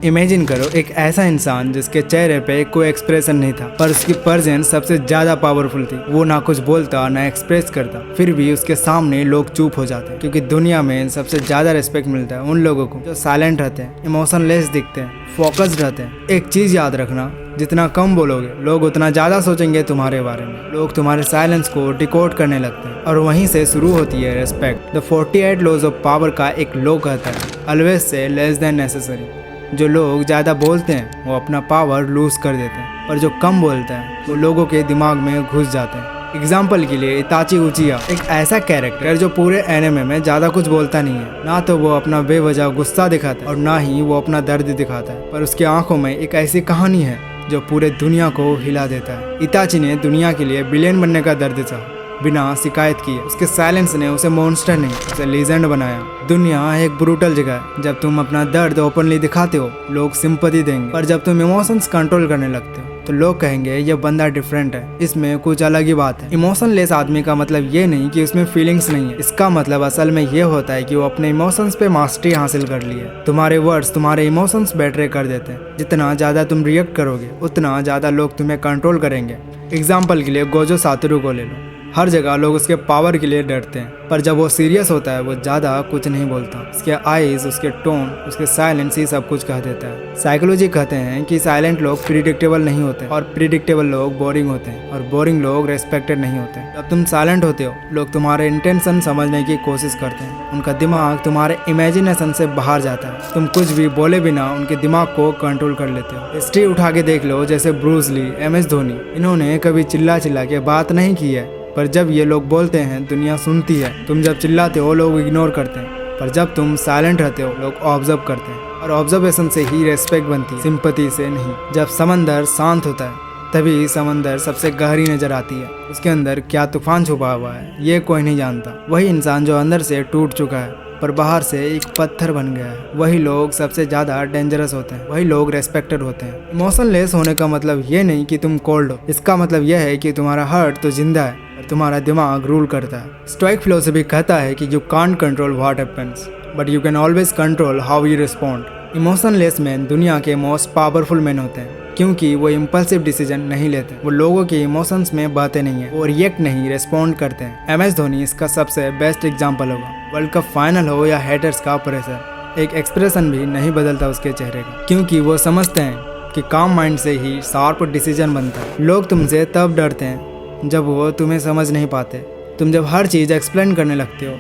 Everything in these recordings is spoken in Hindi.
इमेजिन करो एक ऐसा इंसान जिसके चेहरे पे कोई एक्सप्रेशन नहीं था, पर उसकी प्रेजेंस सबसे ज्यादा पावरफुल थी। वो ना कुछ बोलता ना एक्सप्रेस करता, फिर भी उसके सामने लोग चुप हो जाते हैं। क्योंकि दुनिया में सबसे ज्यादा रिस्पेक्ट मिलता है उन लोगों को जो साइलेंट रहते हैं, इमोशनलेस दिखते हैं, फोकस्ड रहते हैं। एक चीज याद रखना, जितना कम बोलोगे लोग उतना ज्यादा सोचेंगे तुम्हारे बारे में। लोग तुम्हारे साइलेंस को डिकोड करने लगते हैं और वहीं से शुरू होती है respect. The 48 laws of power का एक लॉ कहता है, always say less than necessary. जो लोग ज़्यादा बोलते हैं वो अपना पावर लूज कर देते हैं, पर जो कम बोलते हैं वो लोगों के दिमाग में घुस जाते हैं। एग्जाम्पल के लिए इताची उचिया एक ऐसा कैरेक्टर जो पूरे एनिमे में ज़्यादा कुछ बोलता नहीं है। ना तो वो अपना बेवजह गुस्सा दिखाता है और ना ही वो अपना दर्द दिखाता है, पर उसकी आंखों में एक ऐसी कहानी है जो पूरे दुनिया को हिला देता है। इताची ने दुनिया के लिए विलेन बनने का दर्द सहा बिना शिकायत किए। उसके साइलेंस ने उसे मॉन्स्टर नहीं, उसे लीजेंड बनाया। दुनिया एक ब्रूटल जगह है। जब तुम अपना दर्द ओपनली दिखाते हो लोग सिंपैथी देंगे, पर जब तुम इमोशंस कंट्रोल करने लगते हो तो लोग कहेंगे ये बंदा डिफरेंट है, इसमें कुछ अलग ही बात है। इमोशनलेस आदमी का मतलब ये नहीं कि उसमें फीलिंग्स नहीं है। इसका मतलब असल में ये होता है कि वो अपने इमोशंस पे मास्टरी हासिल कर ली है। तुम्हारे वर्ड्स तुम्हारे इमोशंस बेट्रे कर देते हैं। जितना ज्यादा तुम रिएक्ट करोगे उतना ज्यादा लोग तुम्हें कंट्रोल करेंगे। एग्जाम्पल के लिए गोजो सातोरू को ले लो। हर जगह लोग उसके पावर के लिए डरते हैं, पर जब वो सीरियस होता है वो ज़्यादा कुछ नहीं बोलता। उसके आईज, उसके टोन, उसके साइलेंस ही सब कुछ कह देता है। साइकोलॉजी कहते हैं कि साइलेंट लोग प्रिडिक्टेबल नहीं होते और प्रिडिक्टेबल लोग बोरिंग होते हैं और बोरिंग लोग रेस्पेक्टेड नहीं होते। जब तुम साइलेंट होते हो लोग तुम्हारे इंटेंशन समझने की कोशिश करते हैं। उनका दिमाग तुम्हारे इमेजिनेशन से बाहर जाता है। तुम कुछ भी बोले बिना उनके दिमाग को कंट्रोल कर लेते हो। हिस्ट्री उठा के देख लो, जैसे ब्रूस ली, MS धोनी, इन्होंने कभी चिल्ला के बात नहीं की है, पर जब ये लोग बोलते हैं दुनिया सुनती है। तुम जब चिल्लाते हो लोग इग्नोर करते हैं, पर जब तुम साइलेंट रहते हो लोग ऑब्जर्व करते हैं। और ऑब्जर्वेशन से ही रेस्पेक्ट बनती है, सिंपैथी से नहीं। जब समंदर शांत होता है तभी समंदर सबसे गहरी नजर आती है। उसके अंदर क्या तूफान छुपा हुआ है ये कोई नहीं जानता। वही इंसान जो अंदर से टूट चुका है पर बाहर से एक पत्थर बन गया है, वही लोग सबसे ज्यादा डेंजरस होते हैं, वही लोग रेस्पेक्टेड होते हैं। इमोशनलेस होने का मतलब ये नहीं कि तुम कोल्ड हो, इसका मतलब यह है कि तुम्हारा हार्ट तो जिंदा है और तुम्हारा दिमाग रूल करता है। स्टोइक फिलोसफी कहता है कि you can't control what happens but you can always control how you respond. Emotionless man दुनिया के मोस्ट पावरफुल मैन होते हैं क्योंकि वो इम्पल्सिव डिसीजन नहीं लेते। वो लोगों के इमोशंस में बहते नहीं है, वो रिएक्ट नहीं रेस्पॉन्ड करते हैं। MS धोनी इसका सबसे बेस्ट एग्जांपल होगा। वर्ल्ड कप फाइनल हो या हेटर्स का प्रेशर, एक एक्सप्रेशन भी नहीं बदलता उसके चेहरे का, क्योंकि वो समझते हैं कि काम माइंड से ही शार्प डिसीजन बनता है। लोग तुमसे तब डरते हैं जब वो तुम्हें समझ नहीं पाते। तुम जब हर चीज़ एक्सप्लेन करने लगते हो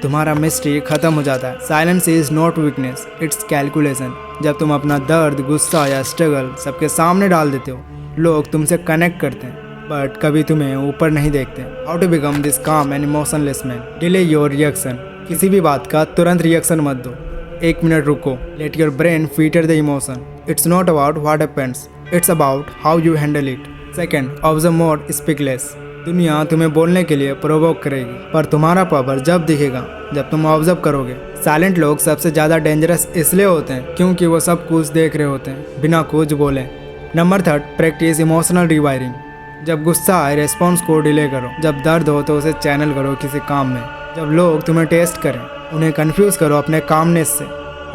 तुम्हारा मिस्ट्री खत्म हो जाता है। Silence is not weakness, it's calculation. जब तुम अपना दर्द, गुस्सा या स्ट्रगल सबके सामने डाल देते हो लोग तुमसे कनेक्ट करते हैं, बट कभी तुम्हें ऊपर नहीं देखते। हाउ टू बिकम दिस काम and emotionless man? Delay your reaction. किसी भी बात का तुरंत रिएक्शन मत दो, 1 मिनट रुको। Let your brain fitter the emotion. It's not about what happens, it's about how you handle it. Second, observe more, speak less. दुनिया तुम्हें बोलने के लिए प्रोवोक करेगी, पर तुम्हारा पावर जब दिखेगा जब तुम ऑब्जर्व करोगे। साइलेंट लोग सबसे ज़्यादा डेंजरस इसलिए होते हैं क्योंकि वो सब कुछ देख रहे होते हैं बिना कुछ बोले। Number 3, practice emotional rewiring. जब गुस्सा आए रेस्पॉन्स को डिले करो, जब दर्द हो तो उसे चैनल करो किसी काम में। जब लोग तुम्हें टेस्ट करें उन्हें कन्फ्यूज़ करो अपने कामनेस से।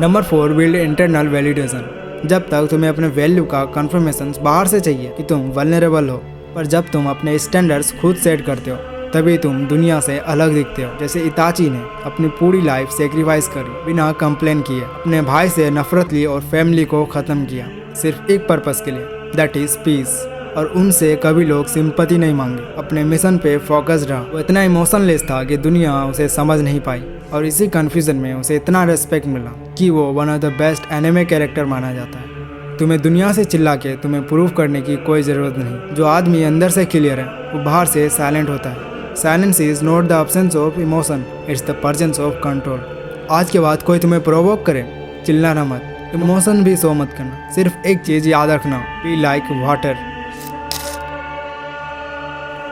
Number 4, build internal validation. जब तक तुम्हें अपने वैल्यू का कन्फर्मेशन बाहर से चाहिए कि तुम वल्नरेबल हो, पर जब तुम अपने स्टैंडर्ड्स खुद सेट करते हो तभी तुम दुनिया से अलग दिखते हो। जैसे इताची ने अपनी पूरी लाइफ सेक्रीफाइस करी बिना कंप्लेन किए, अपने भाई से नफरत ली और फैमिली को ख़त्म किया सिर्फ एक पर्पस के लिए, दैट इज़ पीस। और उनसे कभी लोग सिंपैथी नहीं मांगे, अपने मिशन पे फोकस रहा। वो इतना इमोशनलेस था कि दुनिया उसे समझ नहीं पाई और इसी कन्फ्यूजन में उसे इतना रेस्पेक्ट मिला कि वो one of the best anime character माना जाता है। तुम्हें दुनिया से चिल्ला के तुम्हें प्रूव करने की कोई ज़रूरत नहीं। जो आदमी अंदर से क्लियर है वो बाहर से साइलेंट होता है। Silence is not the absence of emotion, it's the presence of control. आज के बाद कोई तुम्हें प्रोवोक करे, चिल्लाना मत, इमोशन भी शो मत करना। सिर्फ एक चीज़ याद रखना, बी लाइक वाटर।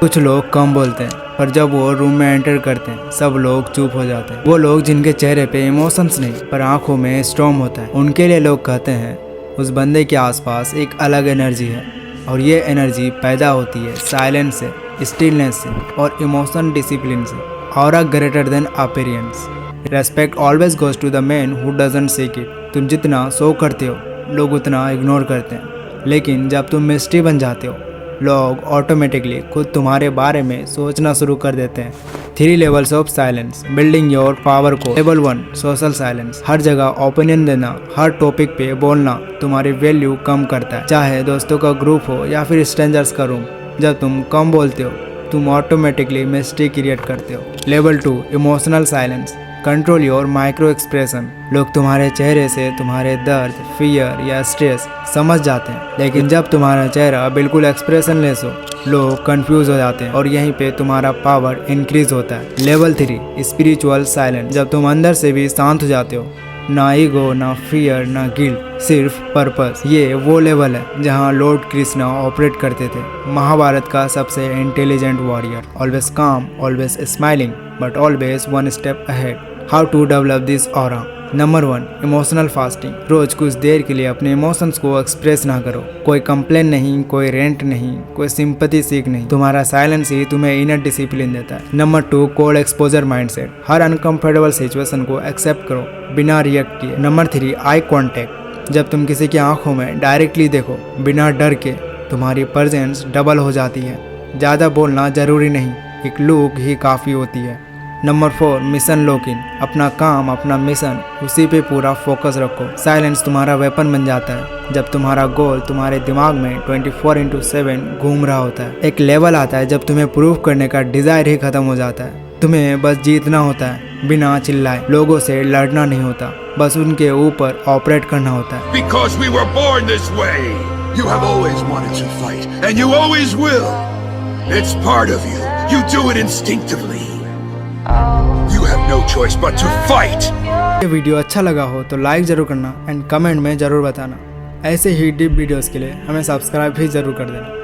कुछ लोग कम बोलते हैं, पर जब वो रूम में एंटर करते हैं सब लोग चुप हो जाते हैं। वो लोग जिनके चेहरे पे इमोशंस नहीं पर आंखों में स्टॉर्म होता है, उनके लिए लोग कहते हैं उस बंदे के आसपास एक अलग एनर्जी है। और ये एनर्जी पैदा होती है साइलेंस से, स्टिलनेस से और इमोशन डिसिप्लिन से। Aura greater than appearance. Respect always goes to the man who doesn't seek it. तुम जितना शो करते हो लोग उतना इग्नोर करते हैं, लेकिन जब तुम मिस्ट्री बन जाते हो लोग ऑटोमेटिकली खुद तुम्हारे बारे में सोचना शुरू कर देते हैं। 3 levels of silence, building your power को। लेवल 1 सोशल साइलेंस, हर जगह ओपिनियन देना, हर टॉपिक पे बोलना तुम्हारी वैल्यू कम करता है, चाहे दोस्तों का ग्रुप हो या फिर स्ट्रेंजर्स का रूम। जब तुम कम बोलते हो तुम ऑटोमेटिकली मिस्ट्री क्रिएट करते हो। Level 2 emotional silence, control your micro expression, लोग तुम्हारे चेहरे से तुम्हारे दर्द, फियर या स्ट्रेस समझ जाते हैं, लेकिन जब तुम्हारा चेहरा बिल्कुल एक्सप्रेशनलेस हो लोग कंफ्यूज हो जाते हैं और यहीं पे तुम्हारा पावर इंक्रीज होता है। लेवल 3 स्पिरिचुअल साइलेंस, जब तुम अंदर से भी शांत हो जाते हो, ना ईगो, ना फियर, ना गिल्ट, सिर्फ पर्पस। ये वो लेवल है जहाँ लॉर्ड कृष्णा ऑपरेट करते थे, महाभारत का सबसे intelligent warrior. Always calm, always smiling, but always one step ahead. How to develop this aura. Number 1 emotional fasting, रोज कुछ देर के लिए अपने इमोशंस को एक्सप्रेस ना करो। कोई कंप्लेन नहीं, कोई रेंट नहीं, कोई सिंपैथी सीख नहीं, तुम्हारा साइलेंस ही तुम्हें इनर डिसिप्लिन देता है। नंबर 2 कोल्ड एक्सपोजर माइंडसेट, हर अनकंफर्टेबल सिचुएशन को एक्सेप्ट करो बिना रिएक्ट किए। नंबर 3 आई कॉन्टेक्ट, जब तुम किसी की आंखों में डायरेक्टली देखो बिना डर के तुम्हारी प्रेजेंस डबल हो जाती है। ज़्यादा बोलना जरूरी नहीं, एक लुक ही काफ़ी होती है। नंबर 4 मिशन लॉक इन, अपना काम, अपना मिशन, उसी पे पूरा फोकस रखो। साइलेंस तुम्हारा वेपन बन जाता है जब तुम्हारा गोल तुम्हारे दिमाग में 24/7 घूम रहा होता है। एक लेवल आता है जब तुम्हें प्रूव करने का डिजायर ही खत्म हो जाता है। तुम्हें बस जीतना होता है, बिना चिल्लाए। लोगों से लड़ना नहीं होता, बस उनके ऊपर ऑपरेट करना होता है। Because we were born this way. You have always wanted to fight, and you always will. It's part of you. You do it instinctively. You have no choice but to fight. ये वीडियो अच्छा लगा हो तो लाइक जरूर करना एंड कमेंट में जरूर बताना। ऐसे ही डीप वीडियोस के लिए हमें सब्सक्राइब भी जरूर कर देना।